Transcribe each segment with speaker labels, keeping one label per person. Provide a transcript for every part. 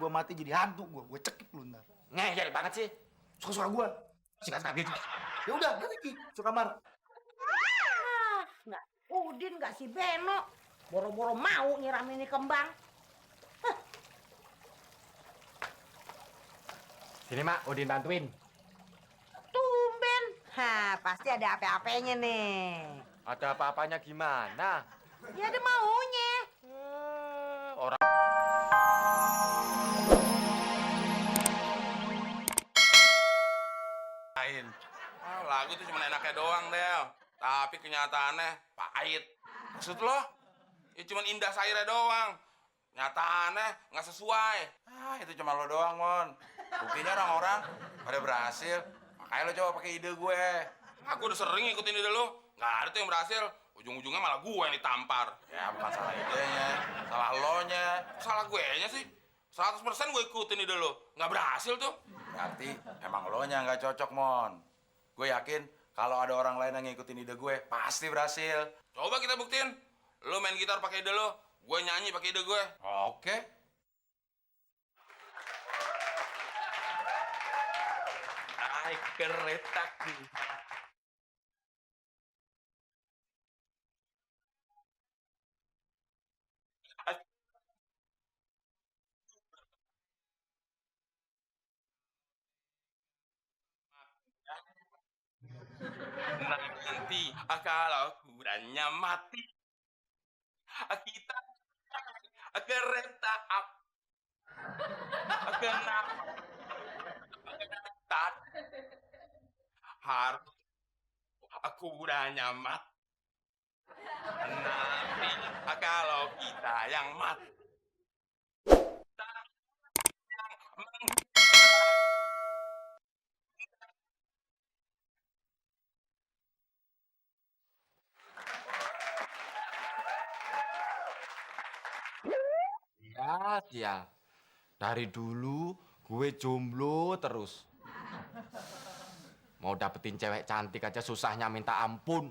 Speaker 1: lo mati jadi hantu gue cekik lu ntar.
Speaker 2: Ngeyel banget sih.
Speaker 1: Suka-suka gue.
Speaker 2: Sikat gitu.
Speaker 1: Ya udah, pergi ke kamar.
Speaker 3: Nggak, Udin nggak si Beno. Boro-boro mau nyiram ini kembang.
Speaker 2: Sini mak, Udin bantuin.
Speaker 3: Tumben. Pasti ada apa-apanya nih.
Speaker 2: Ada apa-apanya gimana?
Speaker 3: Ya ada maunya.
Speaker 2: Orang
Speaker 4: Lain. Lagu tuh cuma enaknya doang, Del. Tapi kenyataannya pahit. Maksud lo? Ya cuma indah sairnya doang. Nyataannya nggak sesuai. Itu cuma lo doang, Mon. Buktinya orang-orang pada berhasil. Makanya lo coba pakai ide gue. Aku udah sering ikutin ide lo. Nggak ada tuh yang berhasil. Ujung-ujungnya malah gue yang ditampar. Ya bukan salah idenya, salah lo-nya. Salah gue-nya sih. 100% gue ikutin ide lo. Nggak berhasil tuh. Berarti emang lo-nya nggak cocok, Mon. Gue yakin kalau ada orang lain yang ngikutin ide gue, pasti berhasil. Coba kita buktiin. Lo main gitar pakai ide lo, gue nyanyi pakai ide gue. Oke. Naik keretaku. Nanti kalau kuburannya mati, kita kereta api. Kenapa harus kuburannya mati? Nanti kalau kita yang mati,
Speaker 2: ya. Dari dulu gue jomblo terus. Mau dapetin cewek cantik aja susahnya minta ampun.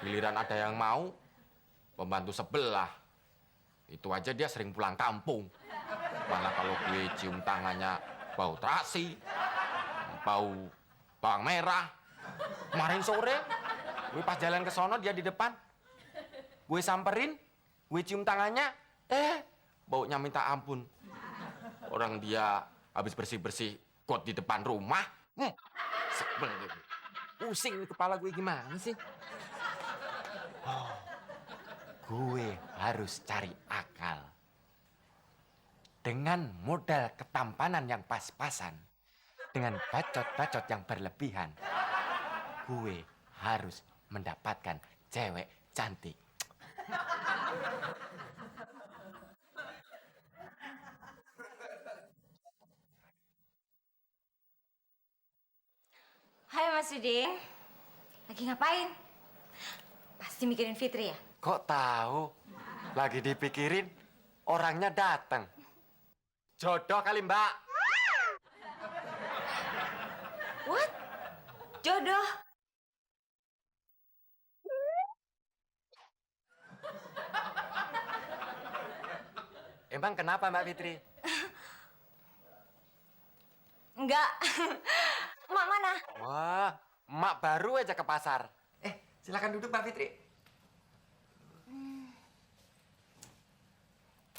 Speaker 2: Giliran ada yang mau, pembantu sebelah. Itu aja dia sering pulang kampung. Malah kalau gue cium tangannya bau terasi, bau bawang merah. Kemarin sore, gue pas jalan ke sono dia di depan. Gue samperin, gue cium tangannya, baunya minta ampun. Orang dia habis bersih-bersih got di depan rumah. Sebel gitu. Pusing kepala gue gimana sih? Gue harus cari akal. Dengan modal ketampanan yang pas-pasan, dengan bacot-bacot yang berlebihan, gue harus mendapatkan cewek cantik.
Speaker 5: Hai Mas Udin, lagi ngapain? Pasti mikirin Fitri ya?
Speaker 2: Kok tahu? Lagi dipikirin, orangnya datang. Jodoh kali Mbak.
Speaker 5: What? Jodoh?
Speaker 2: Emang kenapa Mbak Fitri?
Speaker 5: Enggak. Mak mana?
Speaker 2: Wah, emak baru aja ke pasar. Silakan duduk Mbak Fitri.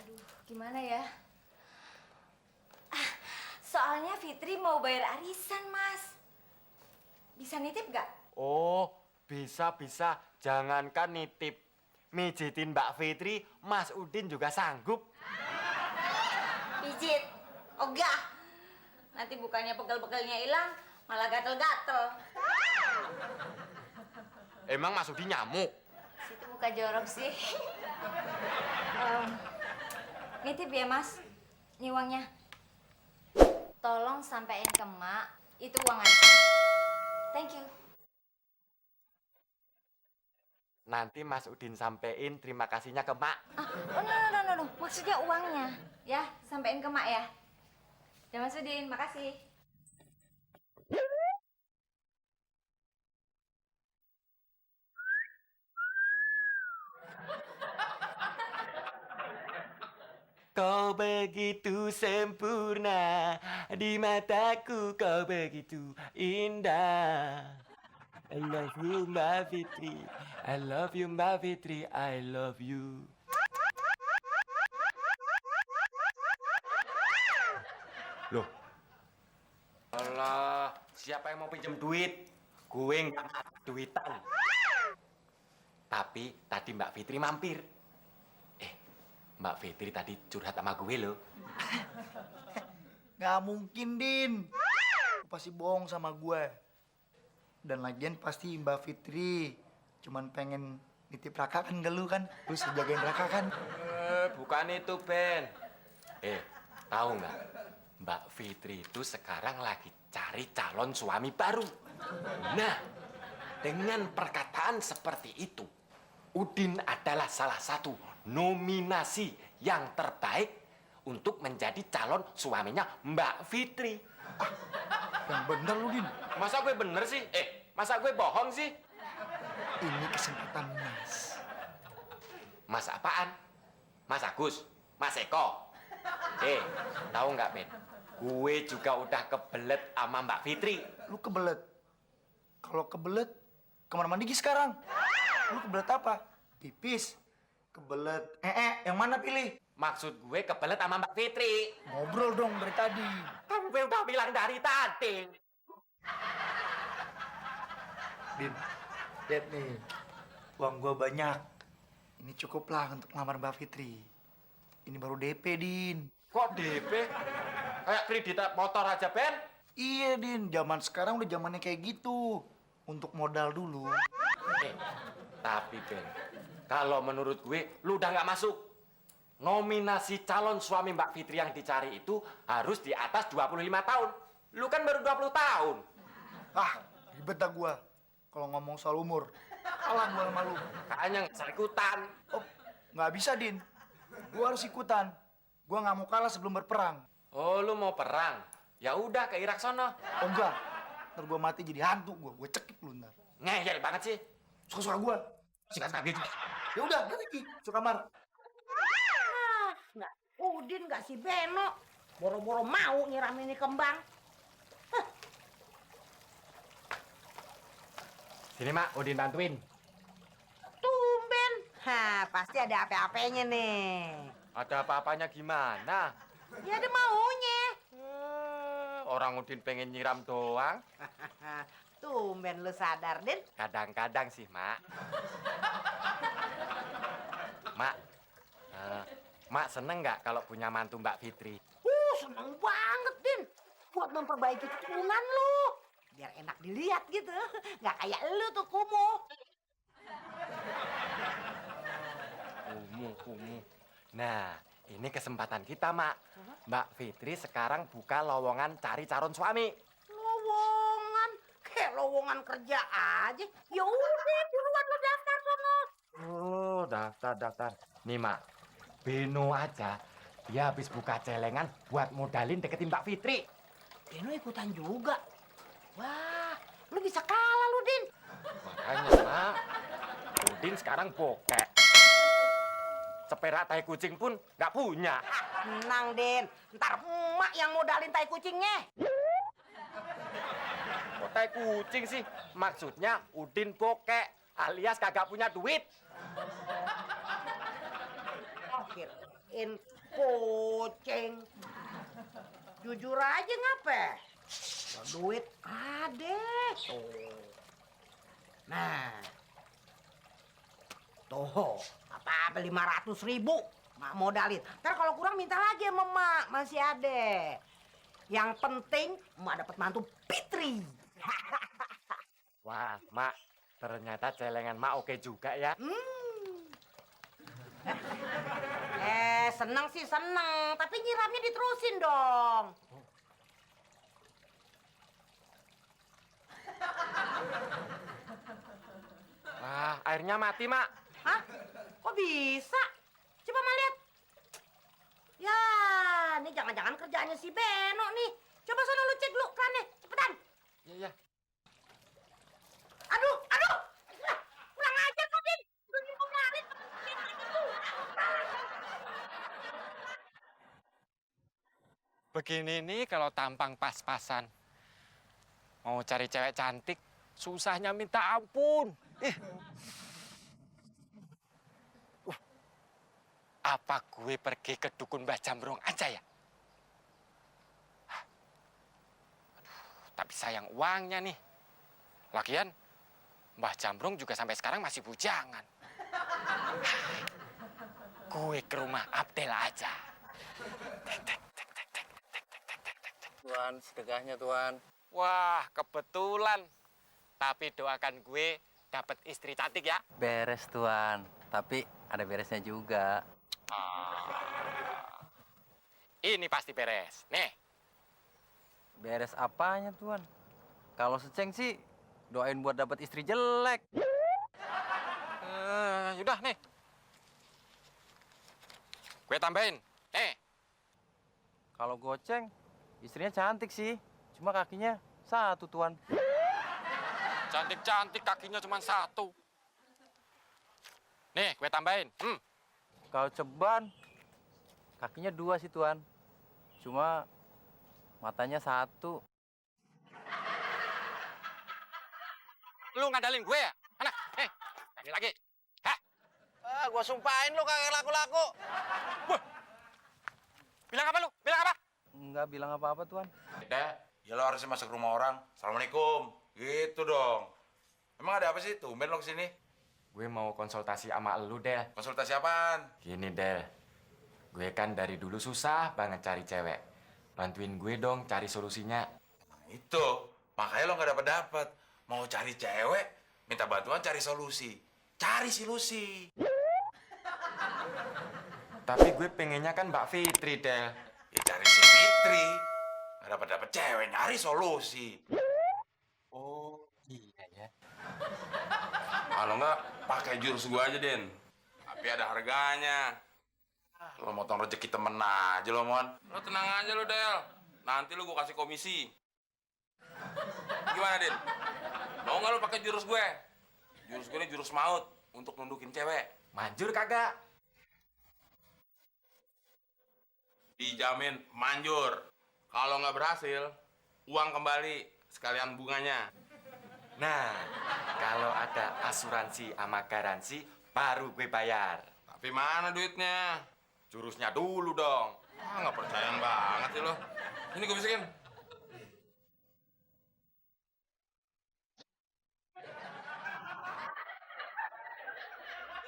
Speaker 5: Aduh, gimana ya? Soalnya Fitri mau bayar arisan, Mas. Bisa nitip nggak?
Speaker 2: Oh, bisa. Jangankan nitip. Mijitin Mbak Fitri, Mas Udin juga sanggup.
Speaker 5: Pijit. Ogah. Nanti bukannya pegel-pegelnya hilang, malah gatel-gatel.
Speaker 2: Emang Mas Udin nyamuk?
Speaker 5: Situ muka jorok sih. Nitip ya, Mas. Ini uangnya. Tolong sampein ke Mak, itu uang arisan. Thank you.
Speaker 2: Nanti Mas Udin sampein terima kasihnya ke Mak.
Speaker 5: No. Maksudnya uangnya. Ya, sampein ke Mak ya. Ya Mas Udin, makasih.
Speaker 2: Kau begitu sempurna, di mataku kau begitu indah. I love you Mbak Fitri, I love you Mbak Fitri, I love you. Loh, Allah, siapa yang mau pinjam duit? Gue nggak ada duitan. Tapi tadi Mbak Fitri mampir. Mbak Fitri tadi curhat sama gue loh.
Speaker 1: Nggak mungkin, Din. Lu pasti bohong sama gue. Dan lagian pasti Mbak Fitri cuman pengen nitip Raka kan ke lu kan? Lu sih jagain Raka kan?
Speaker 2: Bukan itu, Ben. Tahu nggak? Mbak Fitri itu sekarang lagi cari calon suami baru. Nah, dengan perkataan seperti itu, Udin adalah salah satu nominasi yang terbaik untuk menjadi calon suaminya Mbak Fitri.
Speaker 1: Yang bener lu, Din.
Speaker 2: Masa gue bener sih? Masa gue bohong sih?
Speaker 1: Ini kesempatan Mas.
Speaker 2: Mas apaan? Mas Agus? Mas Eko? Tahu nggak, Ben? Gue juga udah kebelet sama Mbak Fitri.
Speaker 1: Lu kebelet. Kalau kebelet, kamar mandi Gi sekarang. Lu kebelet apa? Pipis. Kebelet. Yang mana pilih?
Speaker 2: Maksud gue kebelet sama Mbak Fitri.
Speaker 1: Ngobrol dong dari tadi.
Speaker 2: Kan gue udah bilang dari tadi.
Speaker 1: Din, lihat nih. Uang gua banyak. Ini cukuplah untuk ngelamar Mbak Fitri. Ini baru DP, Din.
Speaker 2: Kok DP? Kayak kredit motor aja, Ben?
Speaker 1: Iya, Din. Zaman sekarang udah zamannya kayak gitu. Untuk modal dulu.
Speaker 2: Tapi Ben, kalau menurut gue, lu udah nggak masuk. Nominasi calon suami Mbak Fitri yang dicari itu harus di atas 25 tahun. Lu kan baru 20 tahun.
Speaker 1: Ah, ribet dah gua. Kalau ngomong soal umur. Kalah gua sama lu.
Speaker 2: Kayaknya nggak ikutan.
Speaker 1: Oh, nggak bisa, Din. Gua harus ikutan. Gua nggak mau kalah sebelum berperang.
Speaker 2: Oh, lu mau perang? Ya udah ke Irak sono.
Speaker 1: Oh, enggak. Ntar gua mati jadi hantu gua. Gua cekik lu ntar.
Speaker 2: Ngeyel banget sih.
Speaker 1: Suka-suka gua.
Speaker 2: Sikat gitu.
Speaker 1: Ya udah, nanti Ki. Suka kamar.
Speaker 3: Nggak, Udin nggak si Beno. Boro-boro mau nyiram ini kembang.
Speaker 2: Sini, Mak. Udin bantuin.
Speaker 3: Tumben. Pasti ada apa-apanya nih.
Speaker 2: Ada apa-apanya gimana?
Speaker 3: Ya ada maunya.
Speaker 2: Orang Udin pengen nyiram doang.
Speaker 3: Tumben lu sadar, Din.
Speaker 2: Kadang-kadang sih, Mak. Mak, Mak seneng nggak kalau punya mantu Mbak Fitri?
Speaker 3: Seneng banget, Din. Buat memperbaiki keturunan lu. Biar enak dilihat gitu. Nggak kayak lu tuh kumuh.
Speaker 2: Kumuh. Nah, ini kesempatan kita, Mak. Mbak Fitri sekarang buka lowongan cari calon suami.
Speaker 3: Lowongan? Kayak lowongan kerja aja. Ya udah, buruan lu daftar sono.
Speaker 2: Oh, daftar. Nih, Mak. Beno aja, dia habis buka celengan buat modalin deketin Mbak Fitri.
Speaker 3: Beno ikutan juga. Wah, lu bisa kalah lu, Din.
Speaker 2: Makanya, Mak, Udin sekarang bokek. Seperak tai kucing pun nggak punya.
Speaker 3: Tenang, Din. Ntar emak yang modalin tai kucingnya.
Speaker 2: Kok tai kucing sih? Maksudnya Udin bokek alias kagak punya duit.
Speaker 3: Kirain kucing. Jujur aja ngapa? Kalau duit ada. Tuh. Nah. Tuh. Apa-apa 500.000. Mak modalin. Ntar kalau kurang minta lagi sama Mak. Masih ada. Yang penting Mak dapat mantu Fitri.
Speaker 2: Wah, Mak, ternyata celengan Mak oke juga ya.
Speaker 3: Seneng sih seneng. Tapi nyiramnya diterusin dong.
Speaker 2: Wah, airnya mati, Mak.
Speaker 3: Hah? Kok bisa? Coba Ma lihat. Ya, ini jangan-jangan kerjaannya si Beno nih. Coba sana lu cek dulu kerannya, cepetan.
Speaker 2: Iya.
Speaker 3: Aduh. Lah, kurang ajar kau, Din. Udah nyuruh kemarin.
Speaker 2: Begini nih kalau tampang pas-pasan. Mau cari cewek cantik, susahnya minta ampun. Apa gue pergi ke dukun Mbah Jamrong aja ya? Tapi sayang uangnya nih. Lagian, Mbah Jamrong juga sampai sekarang masih bujangan. Gue ke rumah Abdel aja.
Speaker 6: Tuan, sedekahnya Tuan.
Speaker 2: Wah, kebetulan. Tapi doakan gue dapat istri cantik ya.
Speaker 6: Beres Tuan, tapi ada beresnya juga.
Speaker 2: Ini pasti beres. Nih,
Speaker 6: Beres apanya Tuan? Kalau seceng sih doain buat dapat istri jelek.
Speaker 2: yaudah nih. Gue tambahin. Nih,
Speaker 6: Kalau goceng, istrinya cantik sih. Cuma kakinya satu Tuan.
Speaker 2: cantik-cantik kakinya cuma satu. Nih, gue tambahin.
Speaker 6: Kalau ceban, kakinya dua sih Tuan. Cuma matanya satu.
Speaker 2: Lu ngandalin gue ya? Mana? Ini lagi. Hah?
Speaker 6: Gua sumpahin lu kagak laku-laku.
Speaker 2: Bilang apa lu? Bilang apa?
Speaker 6: Enggak bilang apa-apa Tuan.
Speaker 4: Dek, ya lo harusnya masuk ke rumah orang. Assalamualaikum. Gitu dong. Emang ada apa sih? Tumben lo kesini.
Speaker 2: Gue mau konsultasi sama lu, Del.
Speaker 4: Konsultasi apaan?
Speaker 2: Gini, Del. Gue kan dari dulu susah banget cari cewek. Bantuin gue dong cari solusinya.
Speaker 4: Itu. Makanya lo nggak dapat. Mau cari cewek, minta bantuan cari solusi. Cari solusi.
Speaker 2: Tapi gue pengennya kan Mbak Fitri, Del.
Speaker 4: Ya cari si Fitri. Nggak dapat cewek, nyari solusi.
Speaker 2: Oh, iya ya.
Speaker 4: Kalau nggak, pakai jurus gua aja, Den. Tapi ada harganya. Lo motong rezeki temen aja lo, Mon. Lo tenang aja lo, Del. Nanti lo gua kasih komisi. Gimana, Den? Mau nggak lo pakai jurus gue? Jurus gue ini jurus maut untuk nundukin cewek.
Speaker 2: Manjur kagak?
Speaker 4: Dijamin manjur. Kalau nggak berhasil, uang kembali sekalian bunganya.
Speaker 2: Nah, kalau ada asuransi sama garansi, baru gue bayar.
Speaker 4: Tapi mana duitnya?
Speaker 2: Jurusnya dulu dong.
Speaker 4: Nggak percayaan banget sih lo. Ini gue bisikin.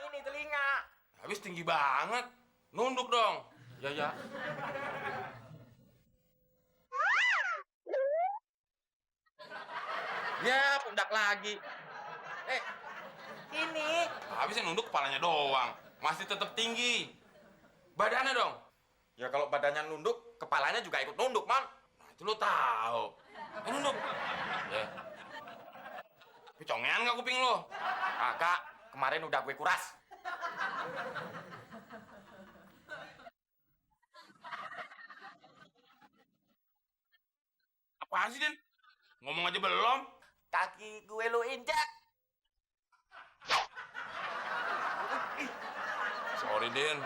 Speaker 2: Ini telinga.
Speaker 4: Habis tinggi banget. Nunduk dong.
Speaker 2: Ya, ya. Ya, pundak lagi.
Speaker 4: Ini. Habis yang nunduk kepalanya doang. Masih tetap tinggi. Badannya dong.
Speaker 2: Ya kalau badannya nunduk, kepalanya juga ikut nunduk, Man.
Speaker 4: Nah, itu lo tahu. Nunduk. Ya. Tapi congean nggak kuping lo?
Speaker 2: Kagak, kemarin udah gue kuras.
Speaker 4: Apaan sih, Den? Ngomong aja belum.
Speaker 2: Kaki gue lu injak.
Speaker 4: Sorry, Den.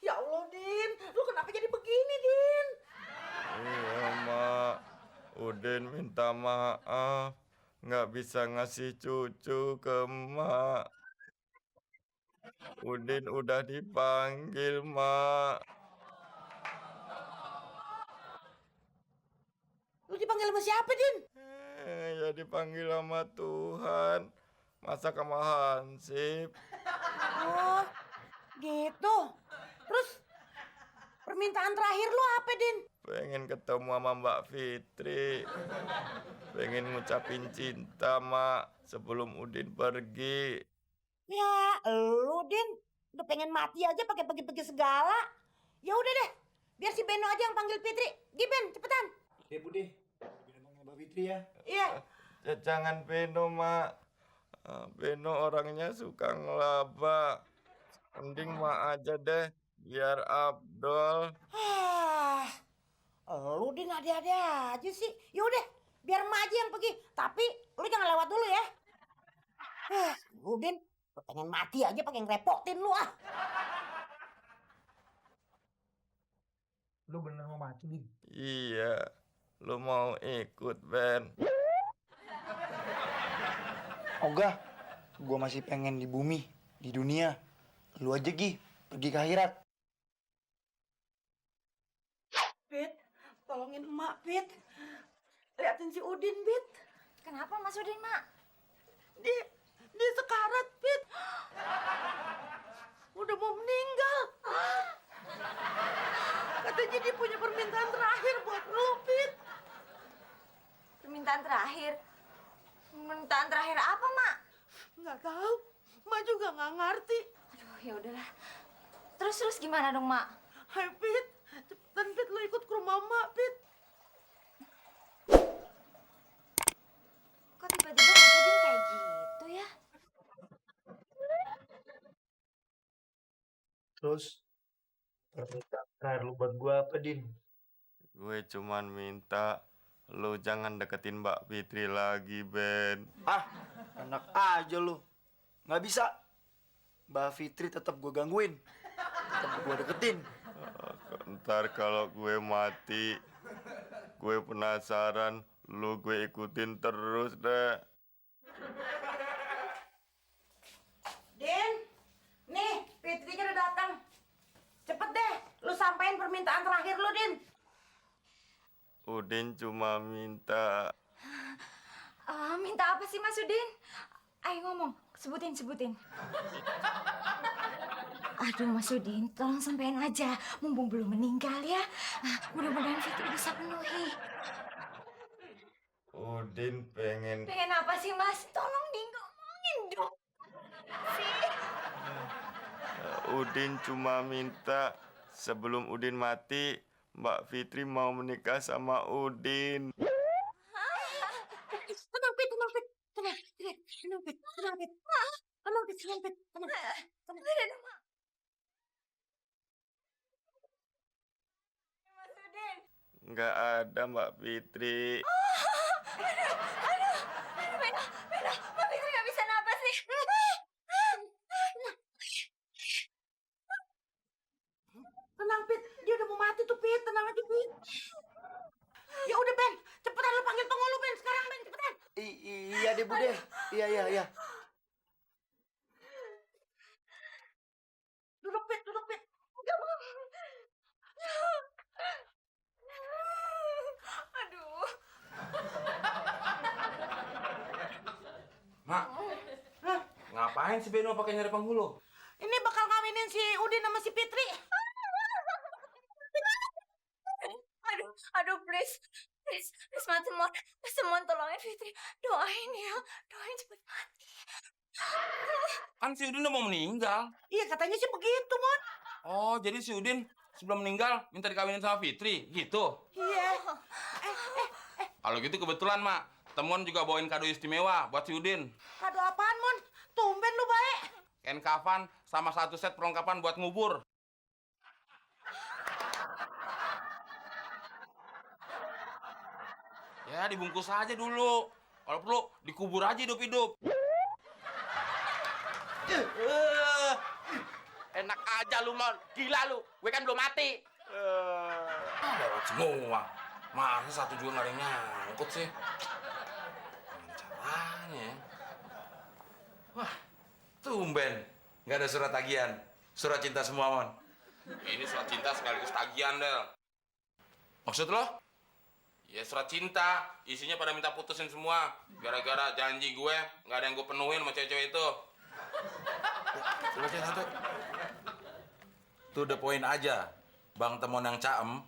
Speaker 3: Ya Allah, Din. Lu kenapa jadi begini, Din?
Speaker 7: Iya, Mak. Udin minta maaf. Nggak bisa ngasih cucu ke Mak. Udin udah dipanggil, Mak.
Speaker 3: Lu dipanggil sama siapa, Din?
Speaker 7: Ya dipanggil sama Tuhan. Masa sama Hansip.
Speaker 3: Oh, gitu. Terus permintaan terakhir lu apa, Din?
Speaker 7: Pengen ketemu sama Mbak Fitri. Pengen ngucapin cinta, Mak. Sebelum Udin pergi.
Speaker 3: Ya, lu, Din. Udah pengen mati aja pakai pergi-pergi segala. Ya udah deh. Biar si Beno aja yang panggil Fitri. Giben, cepetan.
Speaker 1: Ya Budi, bilang Mbak Fitri ya.
Speaker 3: Iya.
Speaker 7: Jangan Beno, Mak. Beno orangnya suka ngelaba. Mending Mak aja deh. Biar Abdul.
Speaker 3: Ah, Lu Din ada-ada aja sih. Yaudah, biar emak aja yang pergi. Tapi lu jangan lewat dulu ya. Lu Din, lu pengen mati aja pakai ngerepotin lu ah.
Speaker 1: Lu bener mau mati, Din?
Speaker 7: Iya, lu mau ikut, Ben?
Speaker 1: Ogah, gua masih pengen di bumi, di dunia. Lu aja, Gi, pergi ke akhirat.
Speaker 3: Pit, tolongin emak, Pit. Liatin si Udin, Pit.
Speaker 5: Kenapa Mas Udin, Mak?
Speaker 3: Dia sekarat, Pit. Udah mau meninggal. Katanya dia punya permintaan terakhir buat lu, Pit.
Speaker 5: Permintaan terakhir? Permintaan terakhir apa, Mak?
Speaker 3: Nggak tahu. Mak juga nggak ngerti.
Speaker 5: Aduh, ya udahlah. Terus gimana dong, Mak?
Speaker 3: Hai, Pit. Cepetan, Pit. Lu ikut ke rumah Mak, Pit.
Speaker 5: Kok tiba-tiba Mas Udin kayak gitu ya?
Speaker 1: Terus, permintaan terakhir lu buat gua apa, Din?
Speaker 7: Gue cuman minta lu jangan deketin Mbak Fitri lagi, Ben.
Speaker 1: Ah, enak aja lu. Nggak bisa. Mbak Fitri tetap gua gangguin. Tetap gua deketin.
Speaker 7: Ntar kalau gue mati, gue penasaran, lu gue ikutin terus deh.
Speaker 3: Din, nih Fitrinya udah datang. Cepet deh, lu sampein permintaan terakhir lu, Din.
Speaker 7: Udin cuma minta
Speaker 5: Minta apa sih Mas Udin? Ayo ngomong, sebutin. Aduh Mas Udin, tolong sampein aja. Mumpung belum meninggal ya. Mudah-mudahan Fitri bisa penuhi.
Speaker 7: Udin pengen
Speaker 5: Pengen apa sih Mas? Tolong ngomongin dong.
Speaker 7: Udin cuma minta sebelum Udin mati, Mbak Fitri mau menikah sama Udin.
Speaker 3: Tenang, Pit. Tenang, Pit. Tenang, Pit. Tenang, Pit. Tenang.
Speaker 5: Ada dong, Mak. Mas Udin.
Speaker 7: Nggak ada Mbak Fitri.
Speaker 5: Beda. Mbak Fitri nggak bisa napas nih.
Speaker 3: Tenang, Pit. Dia udah mau mati tuh, Pit. Tenang aja, Pit. Ya udah, Ben. Cepetan lu panggil tongol lu, Ben. Sekarang, Ben. Cepetan.
Speaker 1: Iya deh, Bude. Iya.
Speaker 3: Duduk, Pit.
Speaker 5: Nggak mau. Aduh.
Speaker 4: Mak, ngapain si Beno pakai nyari penghulu?
Speaker 3: Ini bakal ngawinin si Udin sama si Fitri.
Speaker 5: Aduh, please, Mas Temon, tolongin Fitri. Doain ya, doain cepet mati.
Speaker 4: Kan si Udin udah mau meninggal.
Speaker 3: Iya, katanya sih begitu, Mon.
Speaker 4: Oh, jadi si Udin sebelum meninggal minta dikawinin sama Fitri, gitu?
Speaker 3: Iya.
Speaker 4: Kalau gitu kebetulan, Mak. Temuan juga bawain kado istimewa buat si Udin.
Speaker 3: Kado apaan, Mon? Tumben lu baik.
Speaker 4: Kain kafan sama satu set perlengkapan buat ngubur. Ya, dibungkus aja dulu. Kalau perlu, dikubur aja hidup-hidup.
Speaker 2: Enak aja lu, Mon. Gila lu. Gue kan belum mati.
Speaker 4: Lewat semua. Masa satu juga nggak ada yang nyangkut sih? Gimana caranya? Wah, tumben. Nggak ada surat tagihan. Surat cinta semua, Mon. Ini surat cinta sekaligus tagihan, Del. Maksud lo? Ya surat cinta. Isinya pada minta putusin semua. Gara-gara janji gue nggak ada yang gue penuhin sama cewek-cewek itu. Coba cek satu. Tuh the point aja. Bang Temon yang caem